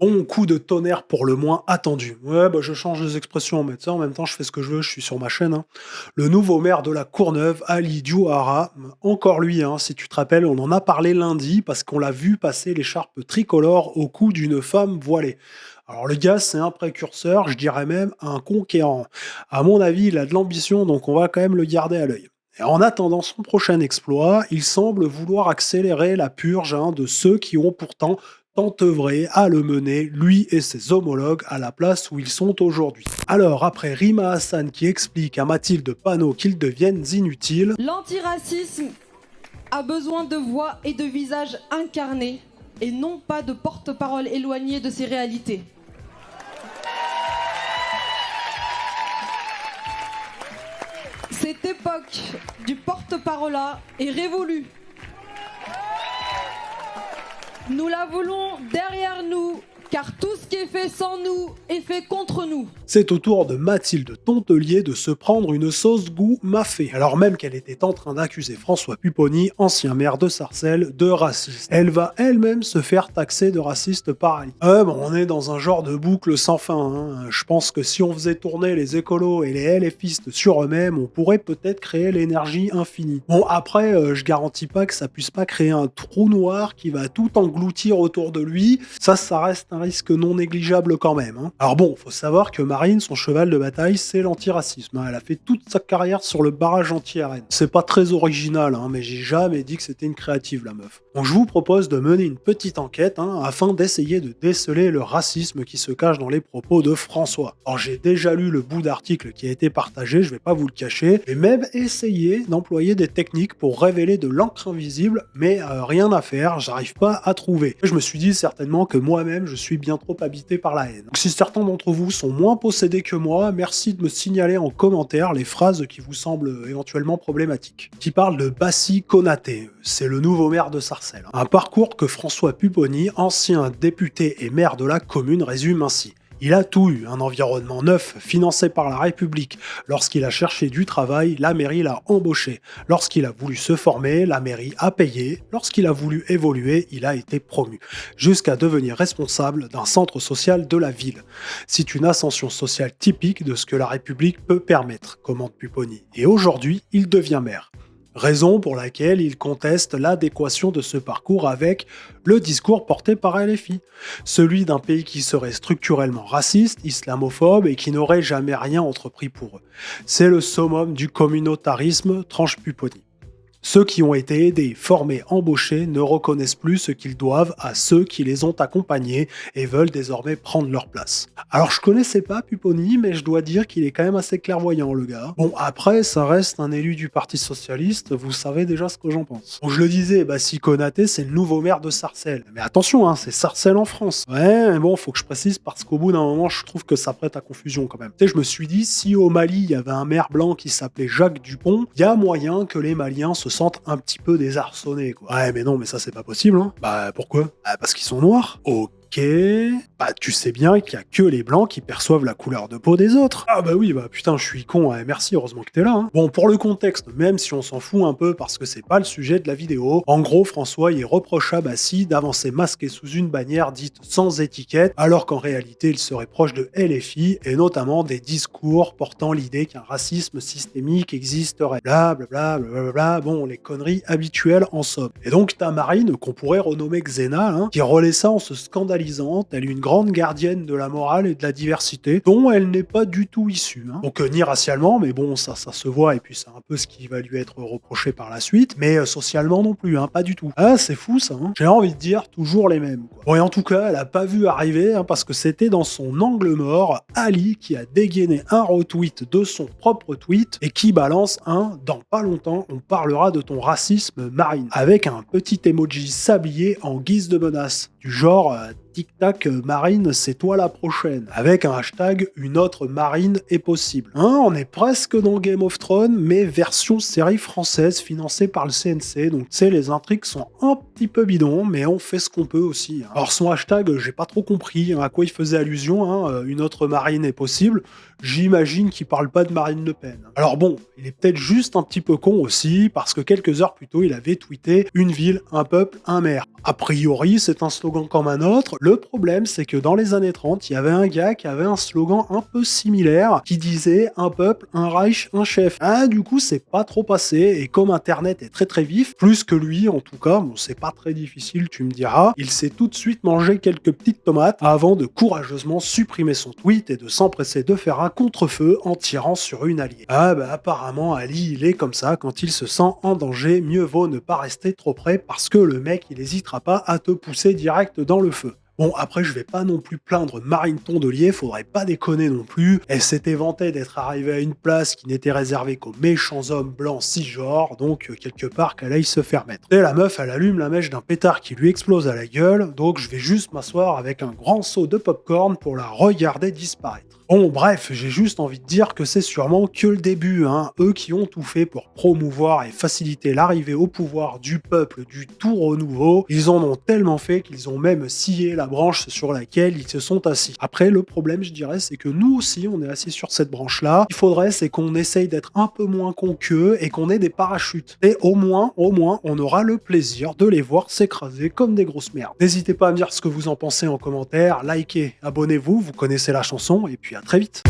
Bon coup de tonnerre pour le moins attendu. Ouais, bah je change les expressions, mais tu sais, en même temps, je fais ce que je veux, je suis sur ma chaîne, hein. Le nouveau maire de la Courneuve, Ali Diouara, encore lui, hein, si tu te rappelles, on en a parlé lundi parce qu'on l'a vu passer l'écharpe tricolore au cou d'une femme voilée. Alors le gars, c'est un précurseur, je dirais même un conquérant. À mon avis, il a de l'ambition, donc on va quand même le garder à l'œil. Et en attendant son prochain exploit, il semble vouloir accélérer la purge, hein, de ceux qui ont pourtant tant œuvré à le mener, lui et ses homologues, à la place où ils sont aujourd'hui. Alors, après Rima Hassan qui explique à Mathilde Panot qu'ils deviennent inutiles, L'antiracisme a besoin de voix et de visages incarnés et non pas de porte-parole éloignés de ces réalités. Cette époque du porte-parole est révolue. Nous la voulons derrière nous, car tout ce qui est fait sans nous est fait contre nous. c'est au tour de Mathilde Tontelier de se prendre une sauce goût mafé, alors même qu'elle était en train d'accuser François Pupponi, ancien maire de Sarcelles, de racisme. Elle va elle-même se faire taxer de raciste par Ali. Bon, on est dans un genre de boucle sans fin, hein. Je pense que si on faisait tourner les écolos et les LFistes sur eux-mêmes, on pourrait peut-être créer l'énergie infinie. Bon, après, je garantis pas que ça puisse pas créer un trou noir qui va tout engloutir autour de lui. Ça reste un risque non négligeable quand même, hein. Alors bon, faut savoir que Marine, son cheval de bataille, c'est l'antiracisme, hein. Elle a fait toute sa carrière sur le barrage anti-RN. C'est pas très original, hein, mais j'ai jamais dit que c'était une créative, la meuf. Donc je vous propose de mener une petite enquête, hein, afin d'essayer de déceler le racisme qui se cache dans les propos de François. Alors j'ai déjà lu le bout d'article qui a été partagé, je vais pas vous le cacher, et même essayé d'employer des techniques pour révéler de l'encre invisible, mais rien à faire, j'arrive pas à trouver. Je me suis dit certainement que moi-même je suis bien trop habité par la haine. Donc si certains d'entre vous sont moins possédés que moi, merci de me signaler en commentaire les phrases qui vous semblent éventuellement problématiques. Qui parle de Bassi Konaté, c'est le nouveau maire de Sarcelles. Un parcours que François Pupponi, ancien député et maire de la commune, résume ainsi. Il a tout eu, un environnement neuf, financé par la République. Lorsqu'il a cherché du travail, la mairie l'a embauché. Lorsqu'il a voulu se former, la mairie a payé. Lorsqu'il a voulu évoluer, il a été promu. Jusqu'à devenir responsable d'un centre social de la ville. C'est une ascension sociale typique de ce que la République peut permettre, commente Pupponi. Et aujourd'hui, il devient maire. Raison pour laquelle il conteste l'adéquation de ce parcours avec le discours porté par LFI, celui d'un pays qui serait structurellement raciste, islamophobe et qui n'aurait jamais rien entrepris pour eux. C'est le summum du communautarisme, tranche Pupponi. Ceux qui ont été aidés, formés, embauchés ne reconnaissent plus ce qu'ils doivent à ceux qui les ont accompagnés et veulent désormais prendre leur place. Alors je connaissais pas Pupponi, mais je dois dire qu'il est quand même assez clairvoyant le gars. Bon après, ça reste un élu du Parti Socialiste, vous savez déjà ce que j'en pense. Bon je le disais, Bassi Konaté c'est le nouveau maire de Sarcelles. Mais attention, hein, c'est Sarcelles en France. Ouais, mais bon, faut que je précise parce qu'au bout d'un moment, je trouve que ça prête à confusion quand même. Tu sais, je me suis dit, si au Mali, il y avait un maire blanc qui s'appelait Jacques Dupont, il y a moyen que les Maliens se sentent un petit peu désarçonnés, quoi. Ouais, mais non, mais ça, c'est pas possible, hein. Bah, pourquoi? Bah, parce qu'ils sont noirs. Ok. Bah, tu sais bien qu'il y a que les blancs qui perçoivent la couleur de peau des autres. Ah bah oui, bah putain, je suis con, ouais, merci, heureusement que t'es là, hein. Bon, pour le contexte, même si on s'en fout un peu parce que c'est pas le sujet de la vidéo, en gros, François y reproche à Bassi d'avancer masqué sous une bannière dite sans étiquette, alors qu'en réalité, il serait proche de LFI, et notamment des discours portant l'idée qu'un racisme systémique existerait. Blablabla, blablabla, bon, les conneries habituelles en somme. Et donc, t'as Marine, qu'on pourrait renommer Xena, hein, qui relaie ça en se scandalisant, telle une grande gardienne de la morale et de la diversité, dont elle n'est pas du tout issue, hein. Donc, ni racialement, mais bon, ça se voit, et puis c'est un peu ce qui va lui être reproché par la suite, mais socialement non plus, hein, pas du tout. Ah, c'est fou ça, hein. J'ai envie de dire toujours les mêmes, quoi. Bon, et en tout cas, elle a pas vu arriver, hein, parce que c'était dans son angle mort, Ali qui a dégainé un retweet de son propre tweet, et qui balance un « Dans pas longtemps, on parlera de ton racisme, Marine », avec un petit emoji sablier en guise de menace, du genre tic-tac, Marine, c'est toi la prochaine. Avec un hashtag, une autre Marine est possible. Hein, on est presque dans Game of Thrones, mais version série française financée par le CNC. Donc, tu sais, les intrigues sont un petit peu bidons, mais on fait ce qu'on peut aussi, hein. Alors, son hashtag, j'ai pas trop compris, hein, à quoi il faisait allusion, hein, une autre Marine est possible. J'imagine qu'il parle pas de Marine Le Pen. Alors bon, il est peut-être juste un petit peu con aussi, parce que quelques heures plus tôt, il avait tweeté « Une ville, un peuple, un maire ». A priori, c'est un slogan comme un autre. Le problème, c'est que dans les années 30, il y avait un gars qui avait un slogan un peu similaire qui disait un peuple, un Reich, un chef. Ah, du coup, c'est pas trop passé, et comme Internet est très très vif, plus que lui en tout cas, bon, c'est pas très difficile, tu me diras, il s'est tout de suite mangé quelques petites tomates avant de courageusement supprimer son tweet et de s'empresser de faire un contre-feu en tirant sur une alliée. Ah bah apparemment Ali il est comme ça, quand il se sent en danger, mieux vaut ne pas rester trop près parce que le mec il hésitera pas à te pousser direct dans le feu. Bon, après, je vais pas non plus plaindre Marine Tondelier, faudrait pas déconner non plus. Elle s'était vantée d'être arrivée à une place qui n'était réservée qu'aux méchants hommes blancs cisgenres, donc quelque part qu'elle aille se faire mettre. Et la meuf, elle allume la mèche d'un pétard qui lui explose à la gueule, donc je vais juste m'asseoir avec un grand seau de popcorn pour la regarder disparaître. Bon, bref, j'ai juste envie de dire que c'est sûrement que le début, hein. Eux qui ont tout fait pour promouvoir et faciliter l'arrivée au pouvoir du peuple du tout renouveau, ils en ont tellement fait qu'ils ont même scié la branche sur laquelle ils se sont assis. Après, le problème, je dirais, c'est que nous aussi, on est assis sur cette branche-là. Il faudrait, c'est qu'on essaye d'être un peu moins con qu'eux et qu'on ait des parachutes. Et au moins, on aura le plaisir de les voir s'écraser comme des grosses merdes. N'hésitez pas à me dire ce que vous en pensez en commentaire, likez, abonnez-vous, vous connaissez la chanson, et puis à très vite.